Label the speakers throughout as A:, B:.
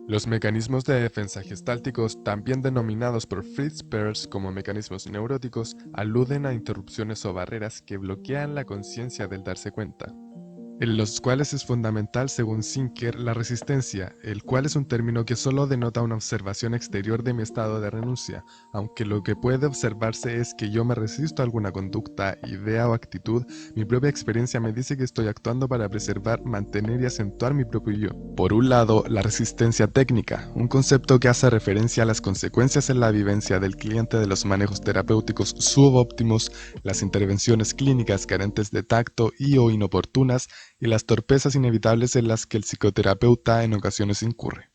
A: Los mecanismos de defensa gestálticos, también denominados por Fritz Perls como mecanismos neuróticos, aluden a interrupciones o barreras que bloquean la conciencia del darse cuenta, en los cuales es fundamental, según Sinker, la resistencia, el cual es un término que solo denota una observación exterior de mi estado de renuncia, aunque lo que puede observarse es que yo me resisto a alguna conducta, idea o actitud. Mi propia experiencia me dice que estoy actuando para preservar, mantener y acentuar mi propio yo. Por un lado, la resistencia técnica, un concepto que hace referencia a las consecuencias en la vivencia del cliente de los manejos terapéuticos subóptimos, las intervenciones clínicas carentes de tacto y o inoportunas, y las torpezas inevitables en las que el psicoterapeuta en ocasiones incurre.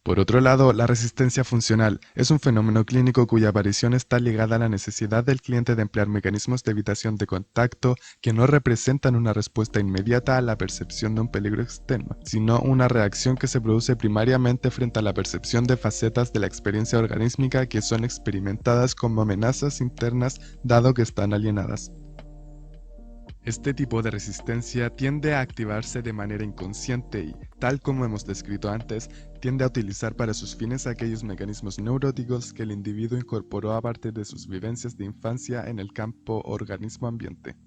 A: Por otro lado, la resistencia funcional es un fenómeno clínico cuya aparición está ligada a la necesidad del cliente de emplear mecanismos de evitación de contacto que no representan una respuesta inmediata a la percepción de un peligro externo, sino una reacción que se produce primariamente frente a la percepción de facetas de la experiencia organísmica que son experimentadas como amenazas internas dado que están alienadas. Este tipo de resistencia tiende a activarse de manera inconsciente y, tal como hemos descrito antes, tiende a utilizar para sus fines aquellos mecanismos neuróticos que el individuo incorporó a partir de sus vivencias de infancia en el campo organismo-ambiente.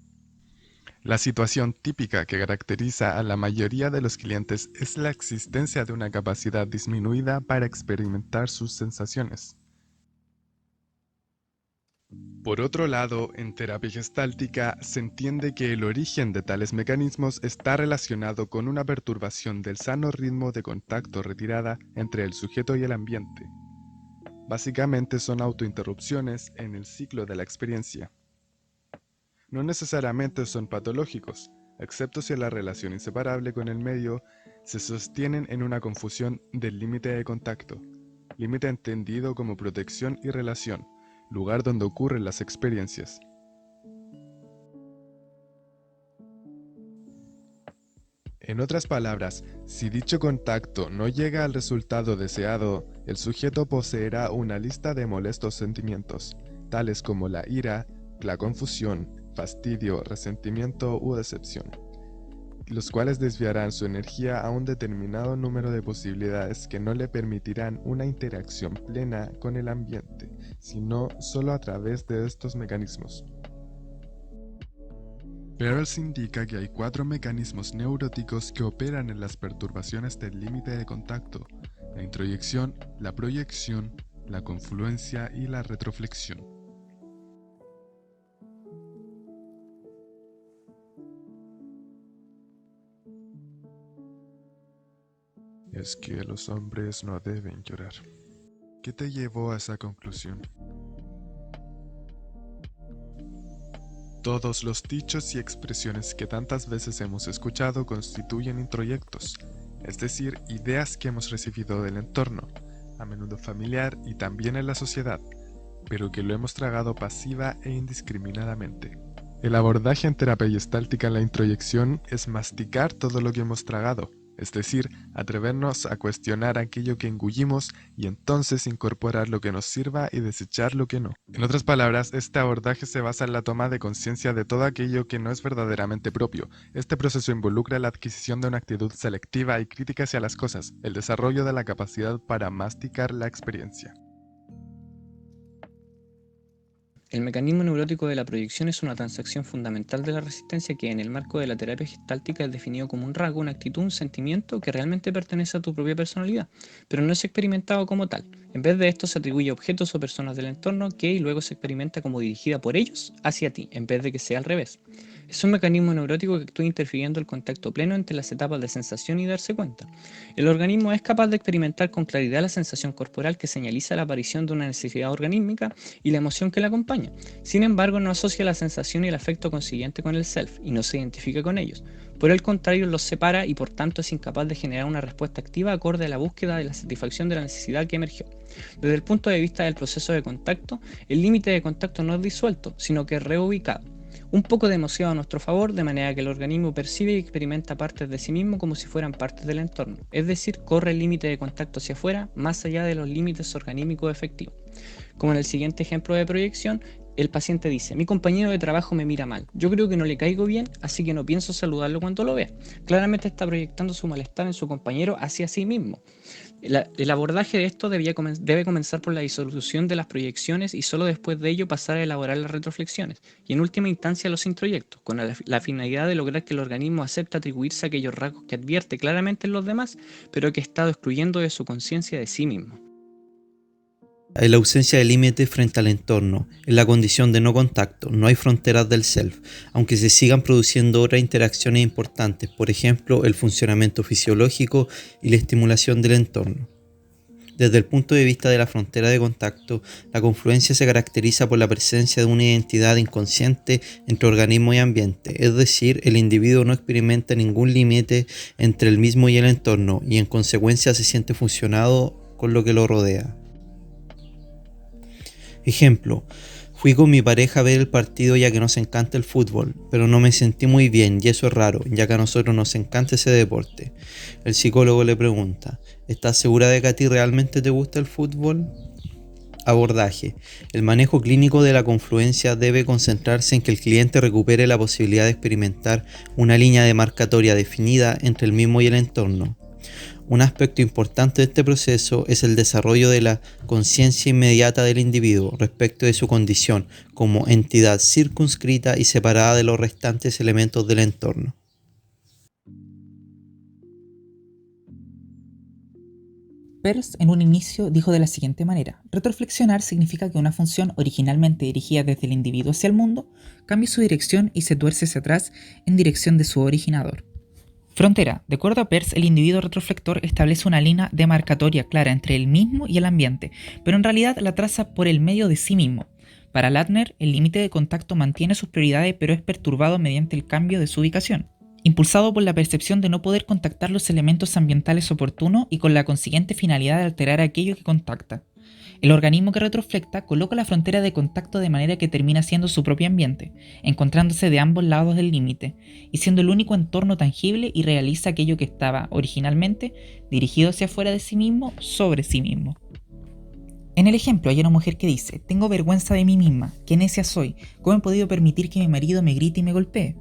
A: La situación típica que caracteriza a la mayoría de los clientes es la existencia de una capacidad disminuida para experimentar sus sensaciones. Por otro lado, en terapia gestáltica se entiende que el origen de tales mecanismos está relacionado con una perturbación del sano ritmo de contacto retirada entre el sujeto y el ambiente. Básicamente son autointerrupciones en el ciclo de la experiencia. No necesariamente son patológicos, excepto si la relación inseparable con el medio se sostienen en una confusión del límite de contacto, límite entendido como protección y relación, lugar donde ocurren las experiencias. En otras palabras, si dicho contacto no llega al resultado deseado, el sujeto poseerá una lista de molestos sentimientos, tales como la ira, la confusión, fastidio, resentimiento u decepción, los cuales desviarán su energía a un determinado número de posibilidades que no le permitirán una interacción plena con el ambiente, sino solo a través de estos mecanismos. Perls indica que hay 4 mecanismos neuróticos que operan en las perturbaciones del límite de contacto: la introyección, la proyección, la confluencia y la retroflexión. Es que los hombres no deben llorar. ¿Qué te llevó a esa conclusión? Todos los dichos y expresiones que tantas veces hemos escuchado constituyen introyectos, es decir, ideas que hemos recibido del entorno, a menudo familiar y también en la sociedad, pero que lo hemos tragado pasiva e indiscriminadamente. El abordaje en terapia gestáltica en la introyección es masticar todo lo que hemos tragado, es decir, atrevernos a cuestionar aquello que engullimos y entonces incorporar lo que nos sirva y desechar lo que no. En otras palabras, este abordaje se basa en la toma de conciencia de todo aquello que no es verdaderamente propio. Este proceso involucra la adquisición de una actitud selectiva y crítica hacia las cosas, el desarrollo de la capacidad para masticar la experiencia.
B: El mecanismo neurótico de la proyección es una transacción fundamental de la resistencia que, en el marco de la terapia gestáltica, es definido como un rasgo, una actitud, un sentimiento que realmente pertenece a tu propia personalidad, pero no es experimentado como tal. En vez de esto, se atribuye a objetos o personas del entorno que luego se experimenta como dirigida por ellos hacia ti, en vez de que sea al revés. Es un mecanismo neurótico que actúa interfiriendo el contacto pleno entre las etapas de sensación y darse cuenta. El organismo es capaz de experimentar con claridad la sensación corporal que señaliza la aparición de una necesidad organísmica y la emoción que la acompaña. Sin embargo, no asocia la sensación y el afecto consiguiente con el self y no se identifica con ellos. Por el contrario, los separa y por tanto es incapaz de generar una respuesta activa acorde a la búsqueda de la satisfacción de la necesidad que emergió. Desde el punto de vista del proceso de contacto, el límite de contacto no es disuelto, sino que es reubicado. Un poco demasiado a nuestro favor, de manera que el organismo percibe y experimenta partes de sí mismo como si fueran partes del entorno, es decir, corre el límite de contacto hacia afuera, más allá de los límites organímicos efectivos. Como en el siguiente ejemplo de proyección, el paciente dice: mi compañero de trabajo me mira mal, yo creo que no le caigo bien, así que no pienso saludarlo cuando lo vea. Claramente está proyectando su malestar en su compañero hacia sí mismo. El abordaje de esto debe comenzar por la disolución de las proyecciones y solo después de ello pasar a elaborar las retroflexiones y en última instancia los introyectos, con la finalidad de lograr que el organismo acepte atribuirse a aquellos rasgos que advierte claramente en los demás, pero que ha estado excluyendo de su conciencia de sí mismo.
C: Hay la ausencia de límites frente al entorno, en la condición de no contacto, no hay fronteras del self, aunque se sigan produciendo otras interacciones importantes, por ejemplo, el funcionamiento fisiológico y la estimulación del entorno. Desde el punto de vista de la frontera de contacto, la confluencia se caracteriza por la presencia de una identidad inconsciente entre organismo y ambiente, es decir, el individuo no experimenta ningún límite entre el mismo y el entorno, y en consecuencia se siente fusionado con lo que lo rodea. Ejemplo, fui con mi pareja a ver el partido ya que nos encanta el fútbol, pero no me sentí muy bien y eso es raro, ya que a nosotros nos encanta ese deporte. El psicólogo le pregunta: ¿estás segura de que a ti realmente te gusta el fútbol? Abordaje. El manejo clínico de la confluencia debe concentrarse en que el cliente recupere la posibilidad de experimentar una línea demarcatoria definida entre el mismo y el entorno. Un aspecto importante de este proceso es el desarrollo de la conciencia inmediata del individuo respecto de su condición como entidad circunscrita y separada de los restantes elementos del entorno.
D: Peirce en un inicio dijo de la siguiente manera: retroflexionar significa que una función originalmente dirigida desde el individuo hacia el mundo cambia su dirección y se tuerce hacia atrás en dirección de su originador. Frontera. De acuerdo a Peirce, el individuo retroflector establece una línea demarcatoria clara entre él mismo y el ambiente, pero en realidad la traza por el medio de sí mismo. Para Ladner, el límite de contacto mantiene sus prioridades pero es perturbado mediante el cambio de su ubicación, impulsado por la percepción de no poder contactar los elementos ambientales oportunos y con la consiguiente finalidad de alterar aquello que contacta. El organismo que retroflecta coloca la frontera de contacto de manera que termina siendo su propio ambiente, encontrándose de ambos lados del límite, y siendo el único entorno tangible y realiza aquello que estaba originalmente dirigido hacia afuera de sí mismo sobre sí mismo. En el ejemplo hay una mujer que dice: tengo vergüenza de mí misma, qué necia soy, cómo he podido permitir que mi marido me grite y me golpee.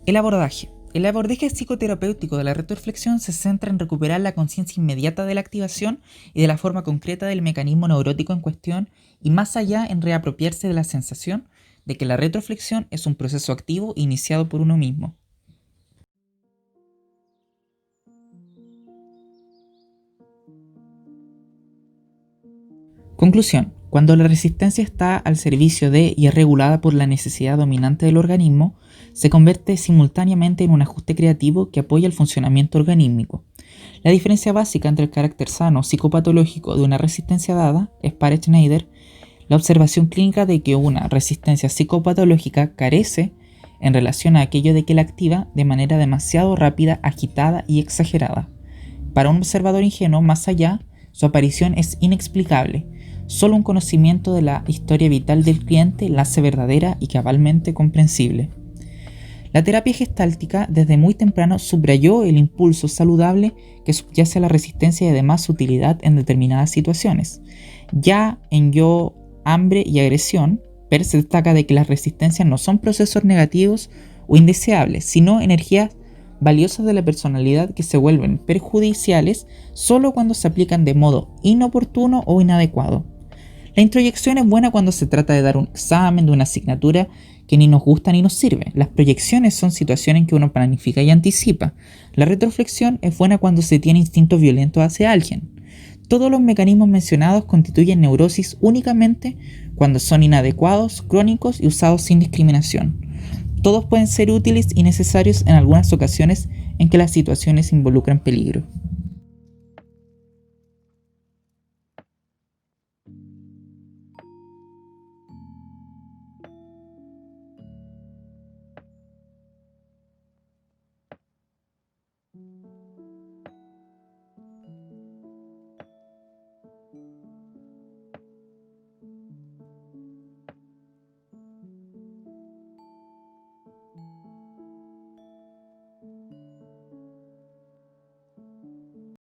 D: El abordaje psicoterapéutico de la retroflexión se centra en recuperar la conciencia inmediata de la activación y de la forma concreta del mecanismo neurótico en cuestión, y más allá en reapropiarse de la sensación de que la retroflexión es un proceso activo iniciado por uno mismo. Conclusión. Cuando la resistencia está al servicio de y es regulada por la necesidad dominante del organismo, se convierte simultáneamente en un ajuste creativo que apoya el funcionamiento organímico. La diferencia básica entre el carácter sano psicopatológico de una resistencia dada es, para Schneider, la observación clínica de que una resistencia psicopatológica carece en relación a aquello de que la activa de manera demasiado rápida, agitada y exagerada. Para un observador ingenuo, más allá, su aparición es inexplicable. Solo un conocimiento de la historia vital del cliente la hace verdadera y cabalmente comprensible. La terapia gestáltica desde muy temprano subrayó el impulso saludable que subyace a la resistencia y además su utilidad en determinadas situaciones. Ya en Yo, hambre y agresión, Peirce destaca de que las resistencias no son procesos negativos o indeseables, sino energías valiosas de la personalidad que se vuelven perjudiciales solo cuando se aplican de modo inoportuno o inadecuado. La introyección es buena cuando se trata de dar un examen de una asignatura que ni nos gusta ni nos sirve. Las proyecciones son situaciones en que uno planifica y anticipa. La retroflexión es buena cuando se tiene instintos violentos hacia alguien. Todos los mecanismos mencionados constituyen neurosis únicamente cuando son inadecuados, crónicos y usados sin discriminación. Todos pueden ser útiles y necesarios en algunas ocasiones en que las situaciones involucran peligro.